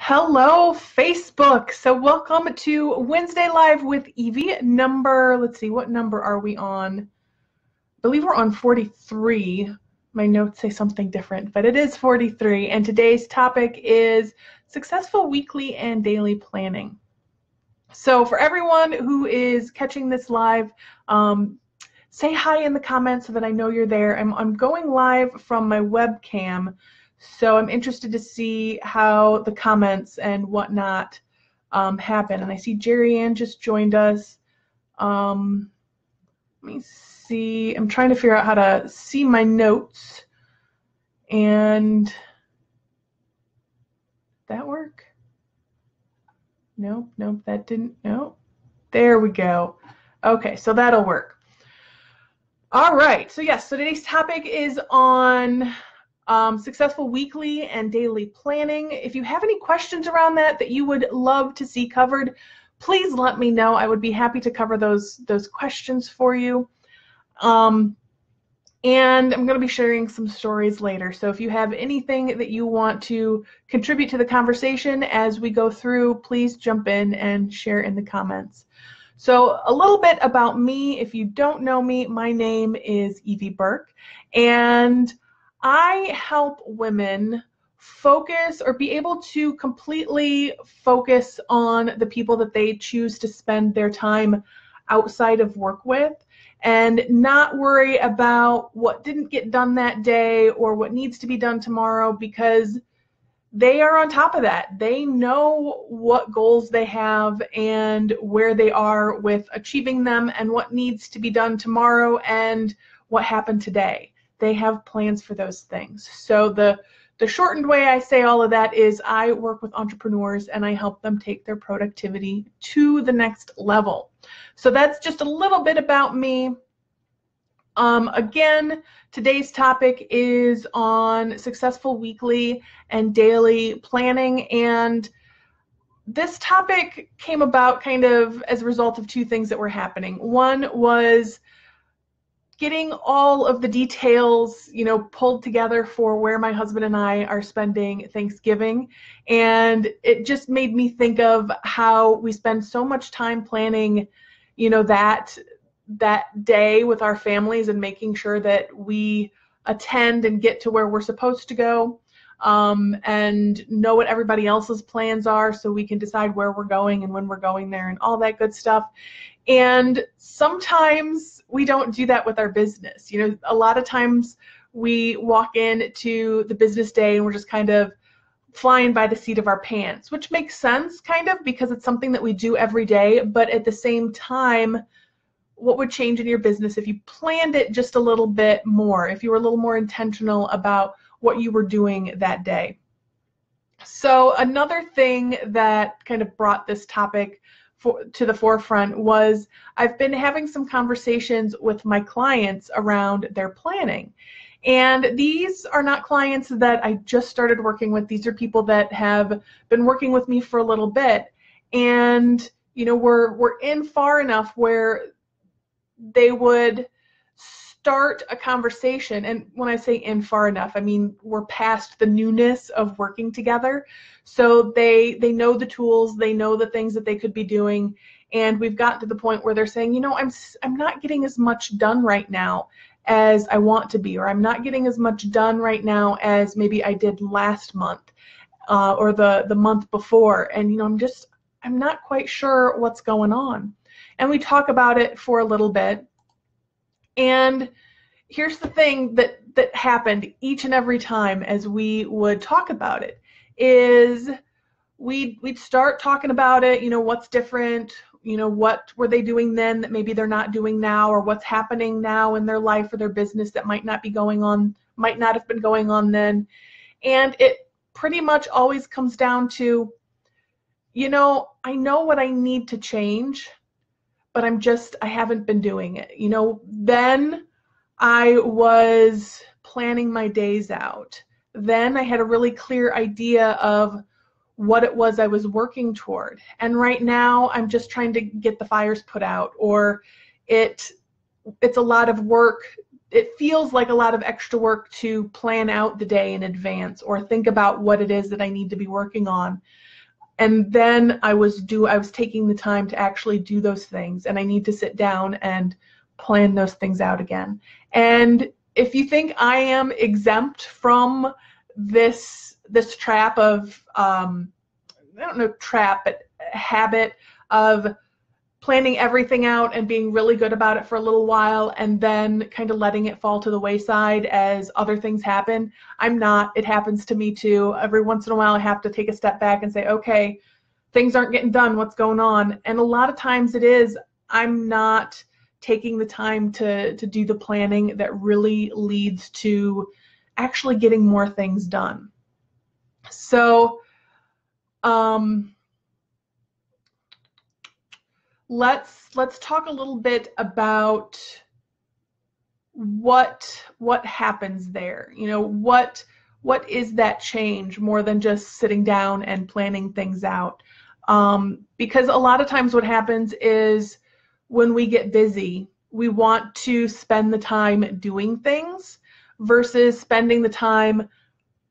Hello, Facebook. So welcome to Wednesday Live with Evie. Let's see, what number are we on? I believe we're on 43. My notes say something different, but it is 43. And today's topic is successful weekly and daily planning. So for everyone who is catching this live, say hi in the comments so that I know you're there. I'm going live from my webcam, so I'm interested to see how the comments and whatnot happen. And I see Jerry Ann just joined us. Let me see. I'm trying to figure out how to see my notes. And did that work? Nope, that didn't. Nope. There we go. Okay, so that'll work. All right, so yes, so today's topic is on successful weekly and daily planning. If you have any questions around that you would love to see covered, please let me know. I would be happy to cover those questions for you. And I'm going to be sharing some stories later. So if you have anything that you want to contribute to the conversation as we go through, please jump in and share in the comments. So a little bit about me. If you don't know me, my name is Evie Burke, and I help women focus or be able to completely focus on the people that they choose to spend their time outside of work with, and not worry about what didn't get done that day or what needs to be done tomorrow, because they are on top of that. They know what goals they have and where they are with achieving them and what needs to be done tomorrow and what happened today. They have plans for those things. So the shortened way I say all of that is I work with entrepreneurs and I help them take their productivity to the next level. So that's just a little bit about me. Again, today's topic is on successful weekly and daily planning, and this topic came about kind of as a result of two things that were happening. One was getting all of the details, pulled together for where my husband and I are spending Thanksgiving. And it just made me think of how we spend so much time planning, that day with our families and making sure that we attend and get to where we're supposed to go, and know what everybody else's plans are so we can decide where we're going and when we're going there and all that good stuff. And sometimes we don't do that with our business. A lot of times we walk into the business day and we're just kind of flying by the seat of our pants, which makes sense kind of because it's something that we do every day. But at the same time, what would change in your business if you planned it just a little bit more, if you were a little more intentional about what you were doing that day? So another thing that kind of brought this topic to the forefront was I've been having some conversations with my clients around their planning. And these are not clients that I just started working with. These are people that have been working with me for a little bit. And, we're in far enough where they would start a conversation. And when I say in far enough, I mean we're past the newness of working together. So they know the tools, they know the things that they could be doing, and we've gotten to the point where they're saying, I'm not getting as much done right now as I want to be, or I'm not getting as much done right now as maybe I did last month or the month before, and I'm not quite sure what's going on. And we talk about it for a little bit. And here's the thing that happened each and every time as we would talk about it is we'd start talking about it, what's different, what were they doing then that maybe they're not doing now, or what's happening now in their life or their business that might not have been going on then. And it pretty much always comes down to, I know what I need to change, but I haven't been doing it. Then I was planning my days out. Then I had a really clear idea of what it was I was working toward. And right now I'm just trying to get the fires put out, or it's a lot of work it feels like a lot of extra work to plan out the day in advance or think about what it is that I need to be working on. And then I was taking the time to actually do those things, and I need to sit down and plan those things out again. And if you think I am exempt from this trap of I don't know, trap, but habit of planning everything out and being really good about it for a little while and then kind of letting it fall to the wayside as other things happen, I'm not. It happens to me too. Every once in a while I have to take a step back and say, okay, things aren't getting done, what's going on? And a lot of times it is, I'm not taking the time to do the planning that really leads to actually getting more things done. So let's talk a little bit about what happens there. You know, what is that change more than just sitting down and planning things out? Because a lot of times what happens is when we get busy, we want to spend the time doing things versus spending the time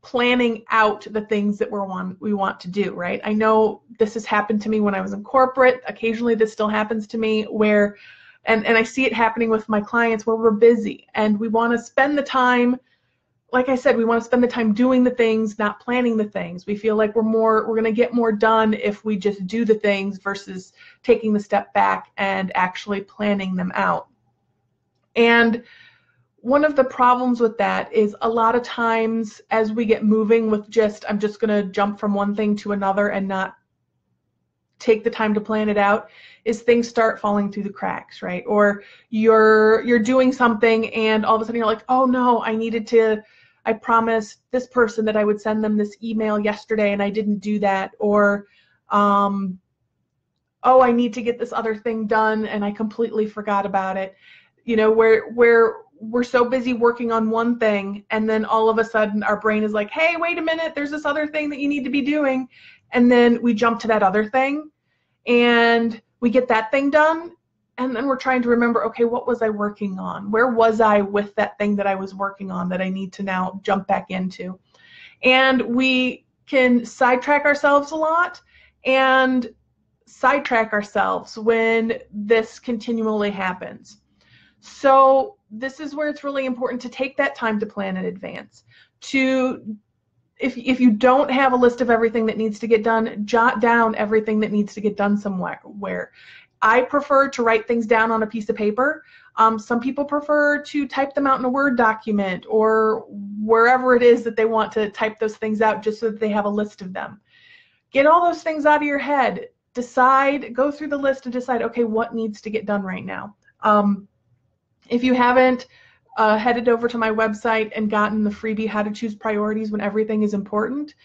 planning out the things that we want to do, right? I know this has happened to me when I was in corporate. Occasionally this still happens to me where, and I see it happening with my clients where we're busy and we want to spend the time, like I said, we want to spend the time doing the things, not planning the things. We feel like we're going to get more done if we just do the things versus taking the step back and actually planning them out. And one of the problems with that is a lot of times as we get moving with I'm just going to jump from one thing to another and not take the time to plan it out, is things start falling through the cracks, right? Or you're doing something and all of a sudden you're like, oh no, I promised this person that I would send them this email yesterday and I didn't do that. Or, oh, I need to get this other thing done and I completely forgot about it. You know, where we're so busy working on one thing and then all of a sudden our brain is like, hey, wait a minute, there's this other thing that you need to be doing. And then we jump to that other thing and we get that thing done. And then we're trying to remember, okay, what was I working on? Where was I with that thing that I was working on that I need to now jump back into? And we can sidetrack ourselves a lot and sidetrack ourselves when this continually happens. So this is where it's really important to take that time to plan in advance. If you don't have a list of everything that needs to get done, jot down everything that needs to get done somewhere. I prefer to write things down on a piece of paper. Some people prefer to type them out in a Word document or wherever it is that they want to type those things out just so that they have a list of them. Get all those things out of your head. Go through the list and decide, okay, what needs to get done right now? If you haven't headed over to my website and gotten the freebie, How to Choose Priorities When Everything is Important,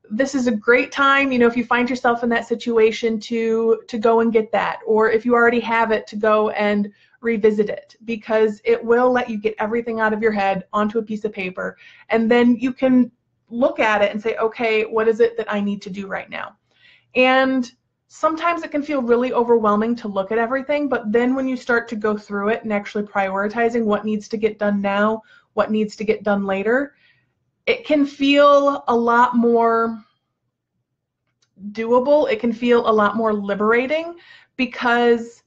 this is a great time, you know, if you find yourself in that situation to go and get that, or if you already have it, to go and revisit it, because it will let you get everything out of your head onto a piece of paper, and then you can look at it and say, okay, what is it that I need to do right now? And sometimes it can feel really overwhelming to look at everything, but then when you start to go through it and actually prioritizing what needs to get done now, what needs to get done later, it can feel a lot more doable. It can feel a lot more liberating because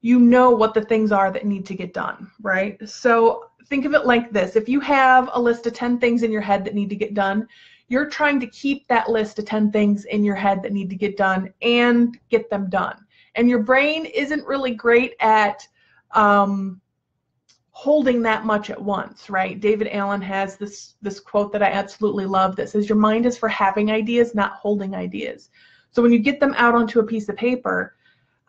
you know what the things are that need to get done, right? So think of it like this. If you have a list of 10 things in your head that need to get done, you're trying to keep that list of 10 things in your head that need to get done and get them done. And your brain isn't really great at holding that much at once, right? David Allen has this quote that I absolutely love that says, your mind is for having ideas, not holding ideas. So when you get them out onto a piece of paper,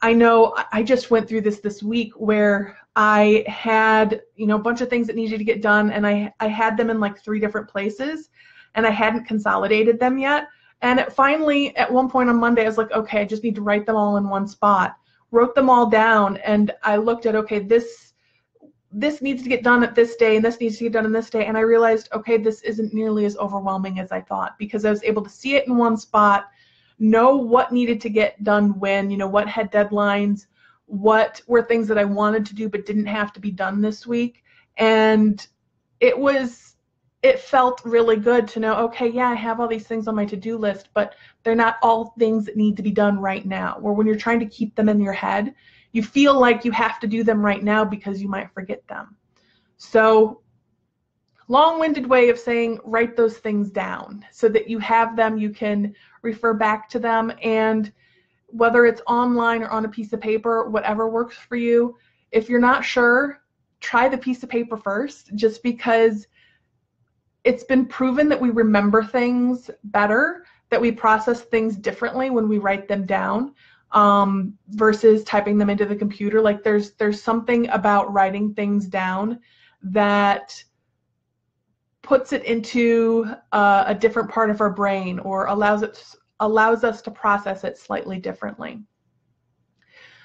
I know I just went through this week where I had, you know, a bunch of things that needed to get done, and I had them in like 3 different places, and I hadn't consolidated them yet. And finally, at one point on Monday, I was like, okay, I just need to write them all in one spot. Wrote them all down, and I looked at, okay, this needs to get done at this day, and this needs to get done on this day, and I realized, okay, this isn't nearly as overwhelming as I thought, because I was able to see it in one spot, know what needed to get done when, you know, what had deadlines, what were things that I wanted to do but didn't have to be done this week, And it felt really good to know, okay, yeah, I have all these things on my to-do list, but they're not all things that need to be done right now. Or when you're trying to keep them in your head, you feel like you have to do them right now because you might forget them. So long-winded way of saying, write those things down so that you have them, you can refer back to them, and whether it's online or on a piece of paper, whatever works for you. If you're not sure, try the piece of paper first, just because it's been proven that we remember things better, that we process things differently when we write them down versus typing them into the computer. Like there's something about writing things down that puts it into a different part of our brain, or allows us to process it slightly differently.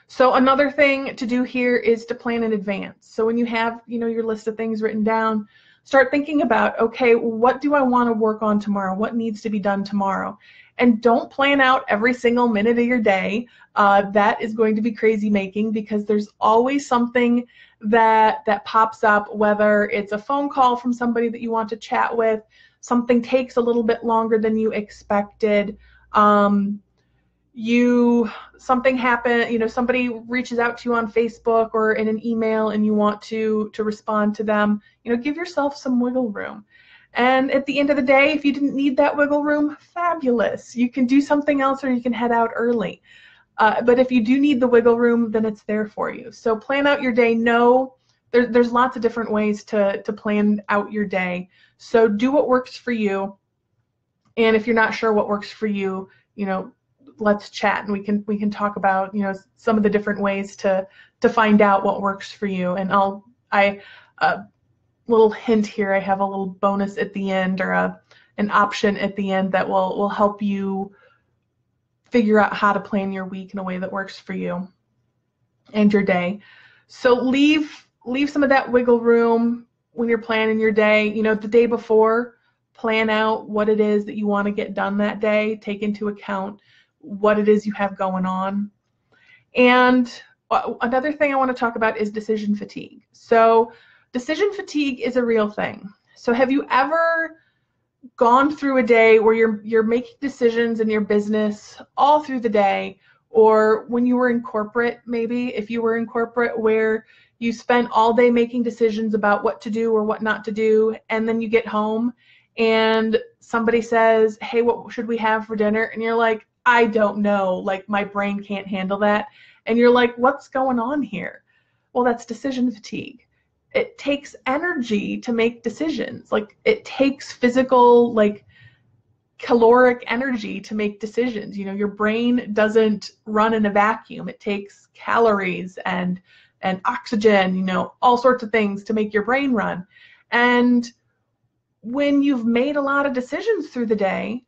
So another thing to do here is to plan in advance. So when you have, your list of things written down, start thinking about, okay, what do I want to work on tomorrow? What needs to be done tomorrow? And don't plan out every single minute of your day. That is going to be crazy making, because there's always something that pops up, whether it's a phone call from somebody that you want to chat with, something takes a little bit longer than you expected, something happened, somebody reaches out to you on Facebook or in an email and you want to respond to them. Give yourself some wiggle room. And at the end of the day, if you didn't need that wiggle room, fabulous. You can do something else, or you can head out early. But if you do need the wiggle room, then it's there for you. So plan out your day. There's lots of different ways to plan out your day. So do what works for you. And if you're not sure what works for you, let's chat, and we can talk about some of the different ways to find out what works for you. And little hint here, I have a little bonus at the end, or an option at the end that will help you figure out how to plan your week in a way that works for you and your day. So leave some of that wiggle room when you're planning your day. The day before, plan out what it is that you want to get done that day. Take into account what it is you have going on. And another thing I want to talk about is decision fatigue. So decision fatigue is a real thing. So have you ever gone through a day where you're making decisions in your business all through the day, or when you were in corporate, maybe if you were in corporate, where you spent all day making decisions about what to do or what not to do, and then you get home and somebody says, hey, what should we have for dinner? And you're like, I don't know, like my brain can't handle that. And you're like, what's going on here? Well, that's decision fatigue. It takes energy to make decisions. Like it takes physical, like caloric energy to make decisions. Your brain doesn't run in a vacuum. It takes calories and oxygen, all sorts of things to make your brain run. And when you've made a lot of decisions through the day,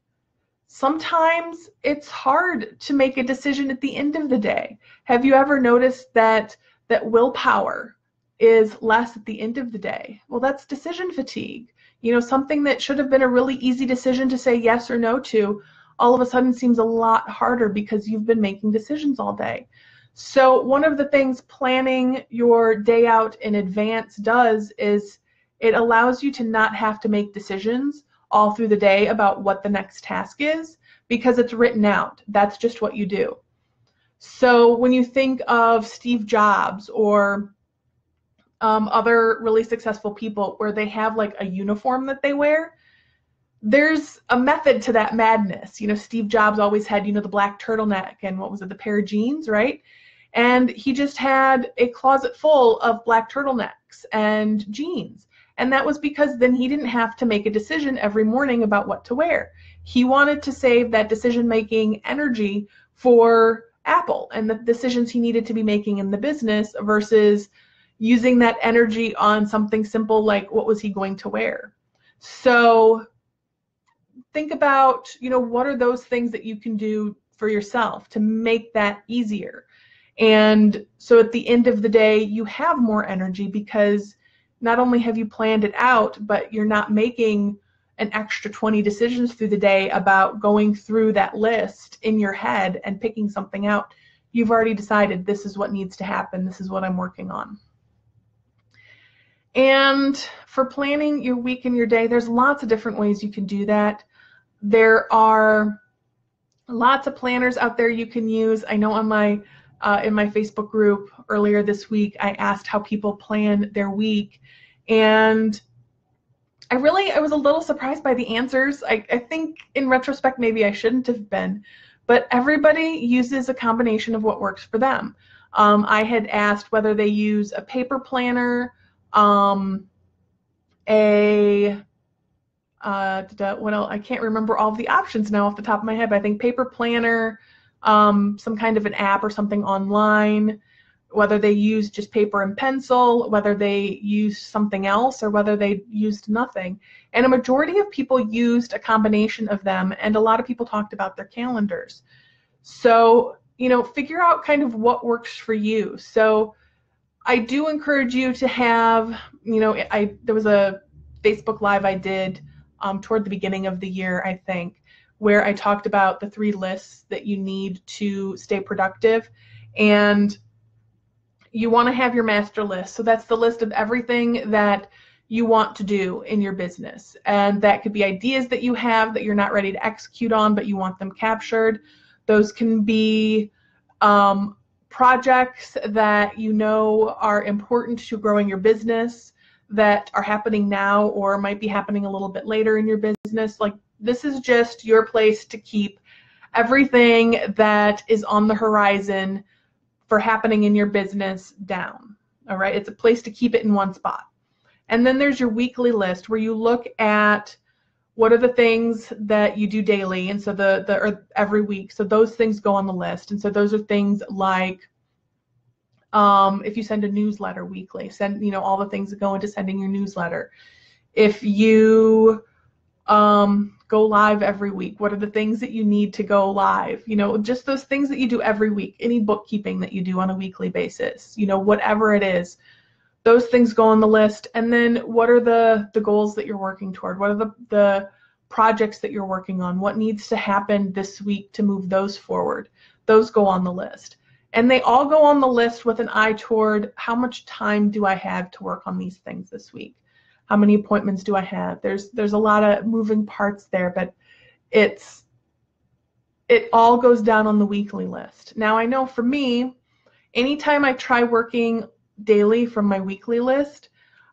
sometimes it's hard to make a decision at the end of the day. Have you ever noticed that willpower is less at the end of the day? Well, that's decision fatigue. Something that should have been a really easy decision to say yes or no to, all of a sudden seems a lot harder because you've been making decisions all day. So one of the things planning your day out in advance does is it allows you to not have to make decisions all through the day about what the next task is, because it's written out. That's just what you do. So when you think of Steve Jobs or other really successful people where they have like a uniform that they wear, there's a method to that madness. Steve Jobs always had, the black turtleneck and the pair of jeans, right? And he just had a closet full of black turtlenecks and jeans. And that was because then he didn't have to make a decision every morning about what to wear. He wanted to save that decision-making energy for Apple and the decisions he needed to be making in the business, versus using that energy on something simple like what was he going to wear. So think about, what are those things that you can do for yourself to make that easier. And so at the end of the day, you have more energy, because not only have you planned it out, but you're not making an extra 20 decisions through the day about going through that list in your head and picking something out. You've already decided this is what needs to happen. This is what I'm working on. And for planning your week and your day, there's lots of different ways you can do that. There are lots of planners out there you can use. I know on my in my Facebook group earlier this week, I asked how people plan their week, and I was a little surprised by the answers. I think in retrospect, maybe I shouldn't have been, but everybody uses a combination of what works for them. I had asked whether they use a paper planner, what else? I can't remember all of the options now off the top of my head, but I think paper planner, some kind of an app or something online, whether they use just paper and pencil, whether they use something else, or whether they used nothing. And a majority of people used a combination of them, and a lot of people talked about their calendars. So, figure out kind of what works for you. So I do encourage you to have, there was a Facebook Live I did toward the beginning of the year, I think, where I talked about the 3 lists that you need to stay productive. And you want to have your master list. So that's the list of everything that you want to do in your business. And that could be ideas that you have that you're not ready to execute on, but you want them captured. Those can be projects that you know are important to growing your business that are happening now or might be happening a little bit later in your business. Like, this is just your place to keep everything that is on the horizon for happening in your business down. All right, it's a place to keep it in one spot. And then there's your weekly list where you look at what are the things that you do daily, and so or every week. So those things go on the list. And so those are things like if you send a newsletter weekly, send all the things that go into sending your newsletter. If you go live every week, what are the things that you need to go live? Just those things that you do every week, any bookkeeping that you do on a weekly basis, whatever it is, those things go on the list. And then what are the goals that you're working toward? What are the projects that you're working on? What needs to happen this week to move those forward? Those go on the list. And they all go on the list with an eye toward how much time do I have to work on these things this week? How many appointments do I have? There's a lot of moving parts there, but it all goes down on the weekly list. Now, I know for me, anytime I try working daily from my weekly list,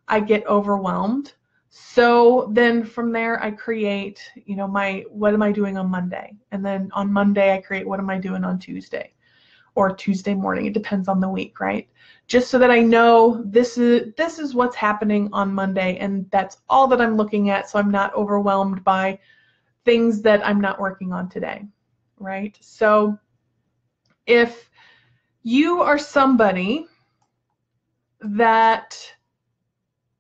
I get overwhelmed. So then from there, I create, what am I doing on Monday? And then on Monday, I create what am I doing on Tuesday or Tuesday morning. It depends on the week, right? Just so that I know this is what's happening on Monday, and that's all that I'm looking at, so I'm not overwhelmed by things that I'm not working on today, right? So if you are somebody that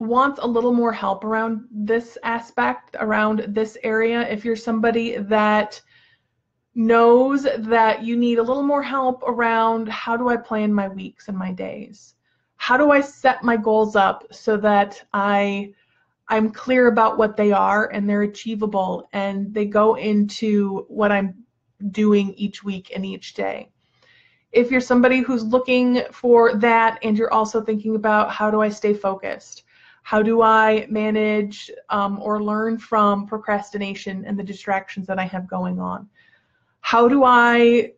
wants a little more help around this aspect, around this area, if you're somebody that knows that you need a little more help around how do I plan my weeks and my days? How do I set my goals up so that I'm clear about what they are and they're achievable and they go into what I'm doing each week and each day? If you're somebody who's looking for that and you're also thinking about how do I stay focused? How do I manage or learn from procrastination and the distractions that I have going on? How do I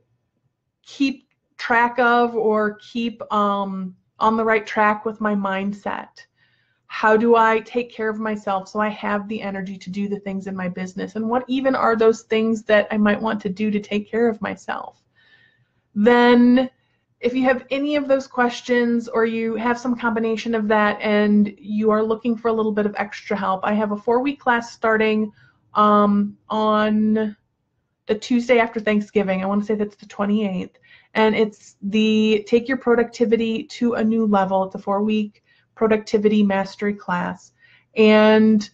keep track of or keep on the right track with my mindset? How do I take care of myself so I have the energy to do the things in my business? And what even are those things that I might want to do to take care of myself? Then if you have any of those questions or you have some combination of that and you are looking for a little bit of extra help, I have a 4-week class starting on the Tuesday after Thanksgiving. I want to say that's the 28th. And it's the Take Your Productivity to a New Level. It's a 4-week productivity mastery class. And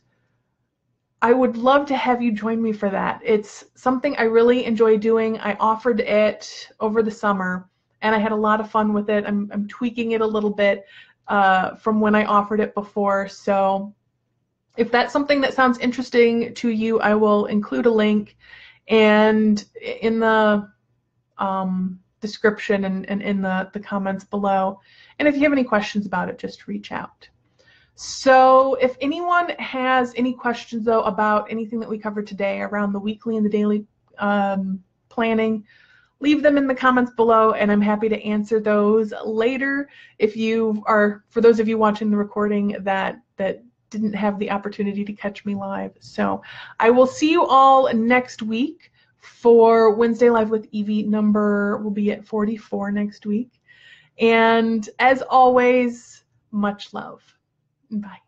I would love to have you join me for that. It's something I really enjoy doing. I offered it over the summer and I had a lot of fun with it. I'm tweaking it a little bit from when I offered it before. So if that's something that sounds interesting to you, I will include a link and in the description and in the comments below. And if you have any questions about it, just reach out. So if anyone has any questions, though, about anything that we covered today around the weekly and the daily planning, leave them in the comments below, and I'm happy to answer those later. If you are, for those of you watching the recording that didn't have the opportunity to catch me live. So I will see you all next week for Wednesday Live with Evie. Will be at 44 next week. And as always, much love. Bye.